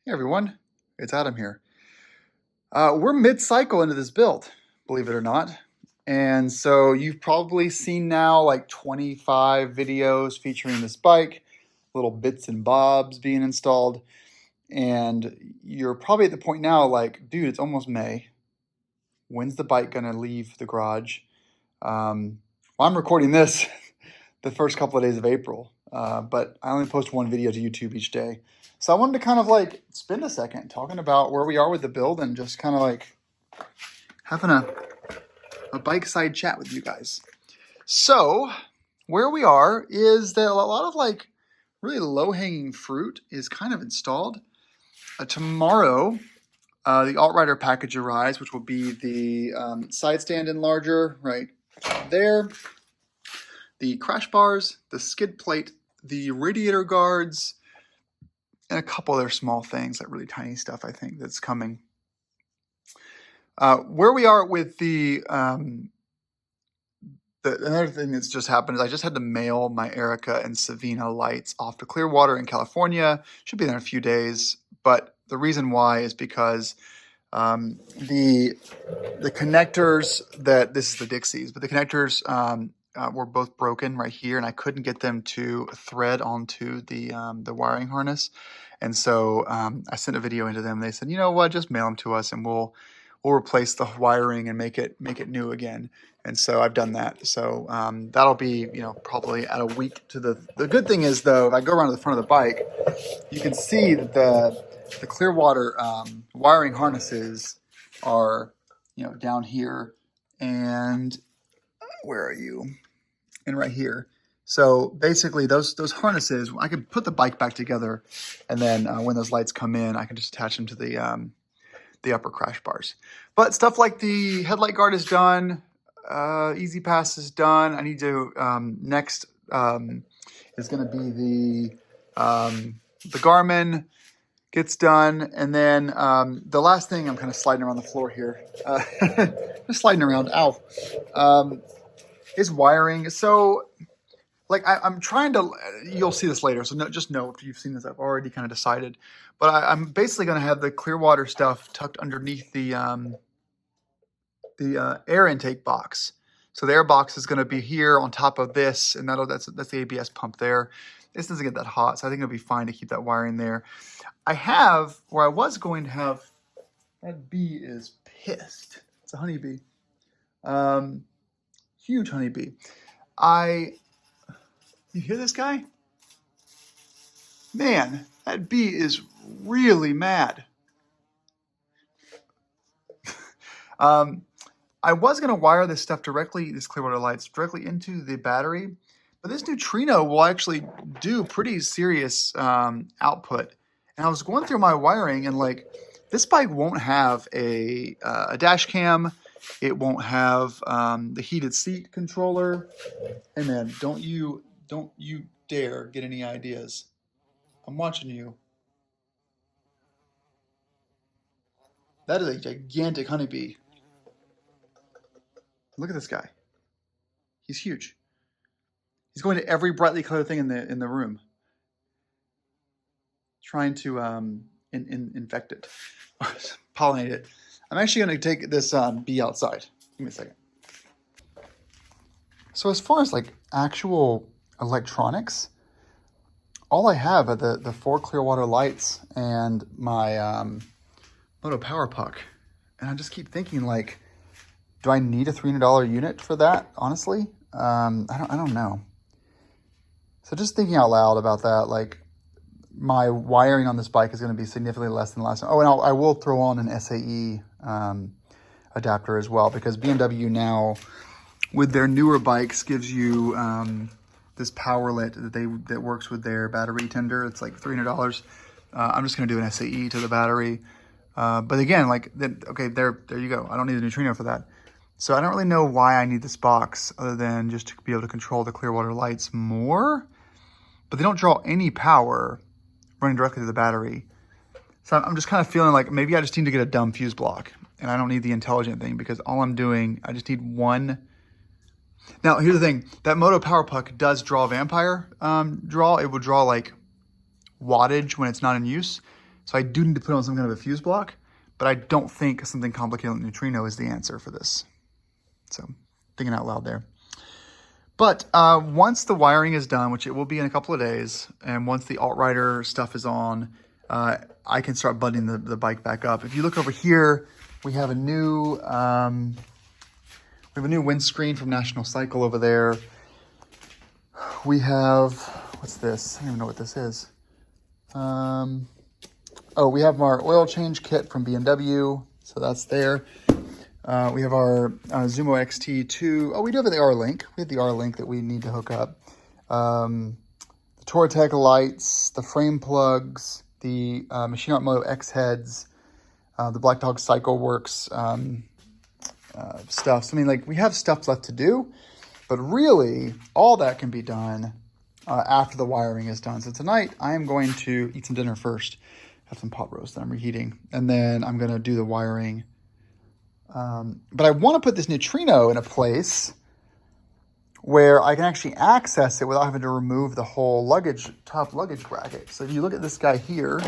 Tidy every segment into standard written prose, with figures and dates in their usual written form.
Hey everyone, it's Adam here. We're mid-cycle into this build, believe it or not. And so you've probably seen now like 25 videos featuring this bike, little bits and bobs being installed. And you're probably at the point now like, dude, it's almost May. When's the bike gonna leave the garage? Well, I'm recording this the first couple of days of April, but I only post one video to YouTube each day. So I wanted to kind of like spend a second talking about where we are with the build and just kind of like having a bike side chat with you guys. So where we are is that a lot of like really low hanging fruit is kind of installed. Tomorrow, the Alt-Rider package arrives, which will be the side stand enlarger right there, the crash bars, the skid plate, the radiator guards, and a couple other small things, like really tiny stuff, I think, that's coming. Where we are with another thing that's just happened is I just had to mail my Erica and Savina lights off to Clearwater in California. Should be there in a few days, but the reason why is because the connectors this is the Dixies, but the connectors were both broken right here, and I couldn't get them to thread onto the wiring harness. And so I sent a video into them. They said, you know what, just mail them to us, and we'll replace the wiring and make it new again. And so I've done that. So that'll be probably at a week to the good thing is though, if I go around to the front of the bike, you can see that the Clearwater wiring harnesses are down here, and where are you? And right here. So basically those harnesses, I can put the bike back together, and then when those lights come in, I can just attach them to the upper crash bars. But stuff like the headlight guard is done, Easy Pass is done. I need to next is going to be the Garmin gets done, and then the last thing, I'm kind of sliding around the floor here, just sliding around. Ow. Is wiring. So like I'm trying to, you'll see this later, so just know if you've seen this, I've already kind of decided, but I'm basically going to have the Clearwater stuff tucked underneath the air intake box. So the air box is going to be here on top of this, and that's the ABS pump there. This doesn't get that hot, so I think it'll be fine to keep that wiring there. I was going to have, that bee is pissed. It's a honeybee. Huge honeybee. You hear this guy? Man, that bee is really mad. I was going to wire this stuff these Clearwater lights, directly into the battery, but this neutrino will actually do pretty serious output. And I was going through my wiring, and like, this bike won't have a dash cam. It won't have the heated seat controller. Hey man, don't you dare get any ideas. I'm watching you. That is a gigantic honeybee. Look at this guy. He's huge. He's going to every brightly colored thing in the room, trying to infect it, pollinate it. I'm actually going to take this bee outside. Give me a second. So as far as like actual electronics, all I have are the 4 Clearwater lights and my Moto Power Puck. And I just keep thinking, like, do I need a $300 unit for that? Honestly, I don't know. So just thinking out loud about that, like, my wiring on this bike is going to be significantly less than last time. Oh, and I will throw on an SAE adapter as well, because BMW now, with their newer bikes, gives you this powerlet that works with their battery tender. It's like $300. I'm just going to do an SAE to the battery. But again, like, okay, there you go. I don't need a neutrino for that. So I don't really know why I need this box other than just to be able to control the Clearwater lights more. But they don't draw any power running directly to the battery. So I'm just kind of feeling like maybe I just need to get a dumb fuse block, and I don't need the intelligent thing, because all I'm doing, I just need one. Now, here's the thing. That Moto Power Puck does draw Vampire draw. It will draw like wattage when it's not in use. So I do need to put on some kind of a fuse block, but I don't think something complicated like neutrino is the answer for this. So thinking out loud there. But once the wiring is done, which it will be in a couple of days, and once the alt-rider stuff is on, I can start buttoning the bike back up. If you look over here, we have a new windscreen from National Cycle over there. We have, what's this? I don't even know what this is. Oh, we have our oil change kit from BMW, so that's there. We have our Zumo XT2. Oh, we do have the R-Link. We have the R-Link that we need to hook up. The Touratech lights, the frame plugs, the Machine Art Moto X heads, the Black Dog Cycle Works stuff. So, I mean, like, we have stuff left to do, but really, all that can be done after the wiring is done. So tonight, I am going to eat some dinner first. Have some pot roast that I'm reheating, and then I'm going to do the wiring. But I want to put this neutrino in a place where I can actually access it without having to remove the whole top luggage bracket. So if you look at this guy here,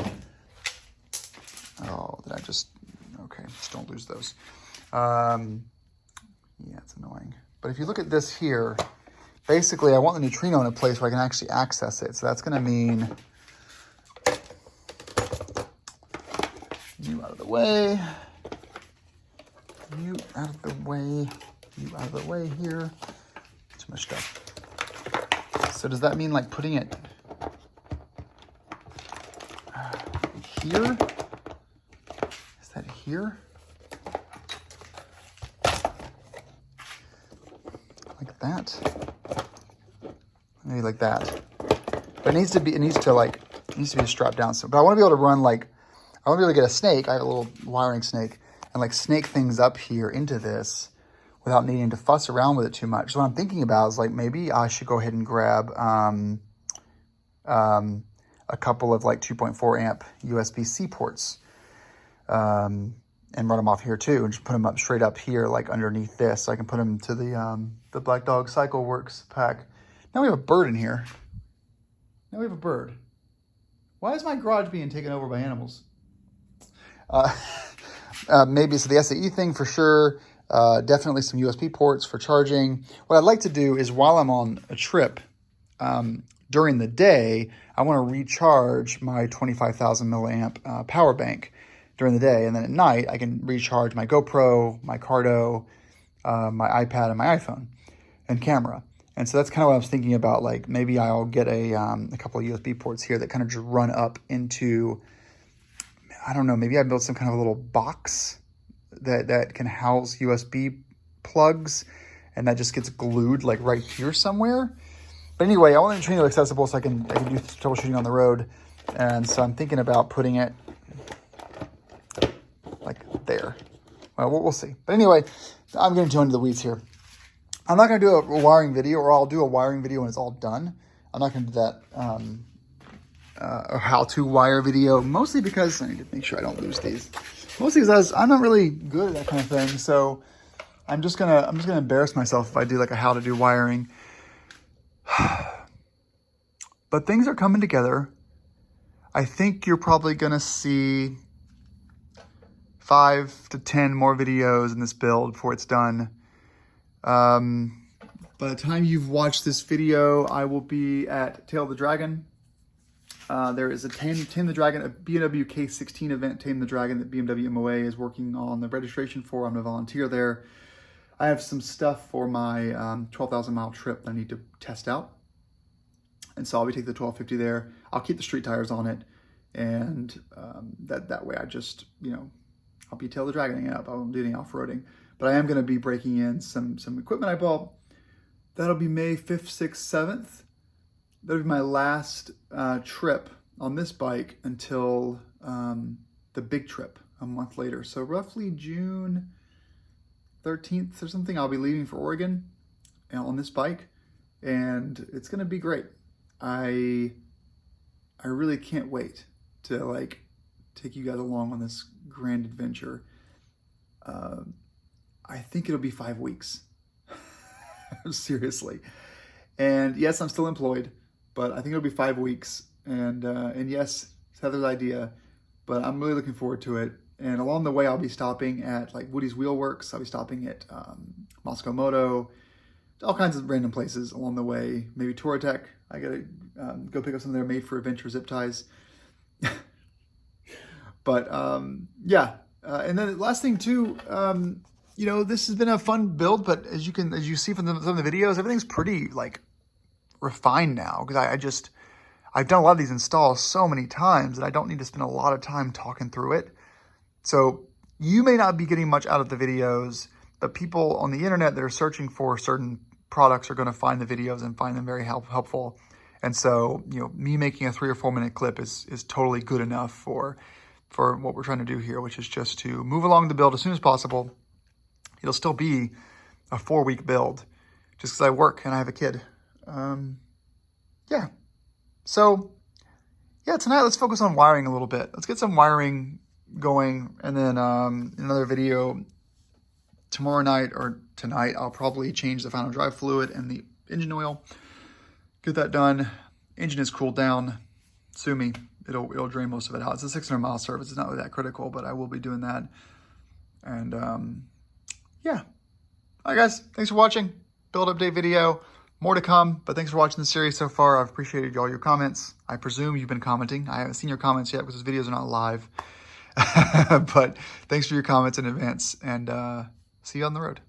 okay, just don't lose those. Yeah, it's annoying. But if you look at this here, basically I want the neutrino in a place where I can actually access it. So that's going to mean you out of the way. You out of the way, you out of the way here. Too much stuff. So does that mean like putting it here? Is that here? Like that? Maybe like that. But it needs to be strapped down. So, but I want to be able to run like, I want to be able to get a snake. I have a little wiring snake. And like snake things up here into this without needing to fuss around with it too much. So what I'm thinking about is like maybe I should go ahead and grab a couple of like 2.4 amp USB-C ports and run them off here too, and just put them up straight up here like underneath this, so I can put them to the Black Dog Cycle Works pack. Now we have a bird in here. Now we have a bird. Why is my garage being taken over by animals? Maybe so the SAE thing for sure. Definitely some USB ports for charging. What I'd like to do is while I'm on a trip during the day, I want to recharge my 25,000 milliamp power bank during the day. And then at night, I can recharge my GoPro, my Cardo, my iPad, and my iPhone and camera. And so that's kind of what I was thinking about. Like maybe I'll get a couple of USB ports here that kind of just run up into, I don't know, maybe I built some kind of a little box that can house USB plugs, and that just gets glued like right here somewhere. But anyway, I want the neutrino accessible so I can do troubleshooting on the road. And so I'm thinking about putting it like there. Well, we'll see. But anyway, I'm going to go into the weeds here. I'm not going to do a wiring video, or I'll do a wiring video when it's all done. I'm not going to do that a how-to wire video, mostly because I need to make sure I don't lose these. Mostly because I'm not really good at that kind of thing, so I'm just gonna embarrass myself if I do like a how to do wiring. But things are coming together. I think you're probably gonna see 5 to 10 more videos in this build before it's done. By the time you've watched this video, I will be at Tail of the Dragon. There is a Tame the Dragon, a BMW K16 event, Tame the Dragon, that BMW MOA is working on the registration for. I'm a volunteer there. I have some stuff for my 12,000 mile trip that I need to test out. And so I'll be taking the 1250 there. I'll keep the street tires on it. And that way I just, I'll be Tail the Dragoning up. I won't do any off-roading. But I am going to be breaking in some equipment I bought. That'll be May 5th, 6th, 7th. That'll be my last trip on this bike until the big trip a month later. So roughly June 13th or something, I'll be leaving for Oregon on this bike, and it's gonna be great. I really can't wait to take you guys along on this grand adventure. I think it'll be 5 weeks. Seriously. And yes, I'm still employed, but I think it'll be 5 weeks. And yes, it's Heather's idea. but I'm really looking forward to it. And along the way, I'll be stopping at like Woody's Wheel Works. I'll be stopping at Moscow Moto, all kinds of random places along the way. Maybe Touratech. I gotta go pick up some of their Made for Adventure zip ties. But yeah, and then the last thing too, you know, this has been a fun build, but as you see from some of the videos, everything's pretty like refined now, because I've done a lot of these installs so many times that I don't need to spend a lot of time talking through it. So you may not be getting much out of the videos, but people on the internet that are searching for certain products are going to find the videos and find them very helpful. And so, you know, me making a 3 or 4 minute clip is totally good enough for what we're trying to do here, which is just to move along the build as soon as possible. It'll still be a 4-week build just because I work and I have a kid. Yeah. So yeah, tonight let's focus on wiring a little bit. Let's get some wiring going, and then another video tomorrow night or tonight, I'll probably change the final drive fluid and the engine oil. Get that done. Engine is cooled down. Sue me. It'll drain most of it out. It's a 600-mile service. It's not really that critical, but I will be doing that. And yeah. All right, guys. Thanks for watching. Build update video. More to come, but thanks for watching the series so far. I've appreciated all your comments. I presume you've been commenting. I haven't seen your comments yet because these videos are not live. But thanks for your comments in advance, and see you on the road.